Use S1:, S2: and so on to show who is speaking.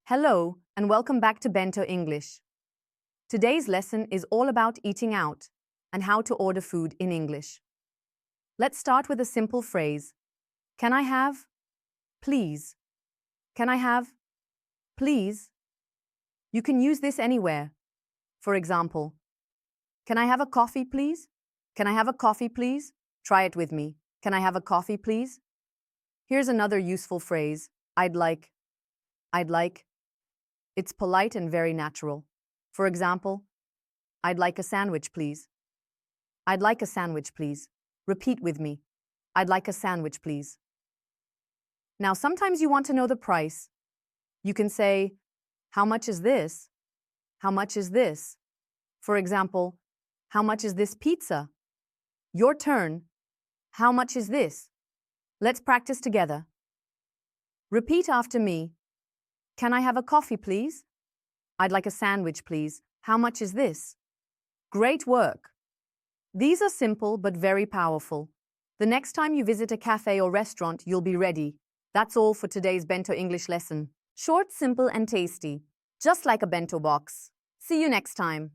S1: Hello, and welcome back to Bento English. Today's lesson is all about eating out and how to order food in English. Let's start with a simple phrase. Can I have? Please. Can I have? Please. You can use this anywhere. For example, can I have a coffee, please? Can I have a coffee, please? Try it with me. Can I have a coffee, please? Here's another useful phrase. I'd like. I'd like. It's polite and very natural. For example, I'd like a sandwich, please. I'd like a sandwich, please. Repeat with me. I'd like a sandwich, please. Now, sometimes you want to know the price. You can say, how much is this? How much is this? For example, how much is this pizza? Your turn. How much is this? Let's practice together. Repeat after me. Can I have a coffee, please? I'd like a sandwich, please. How much is this? Great work. These are simple but very powerful. The next time you visit a cafe or restaurant, you'll be ready. That's all for today's Bento English lesson. Short, simple, and tasty. Just like a bento box. See you next time.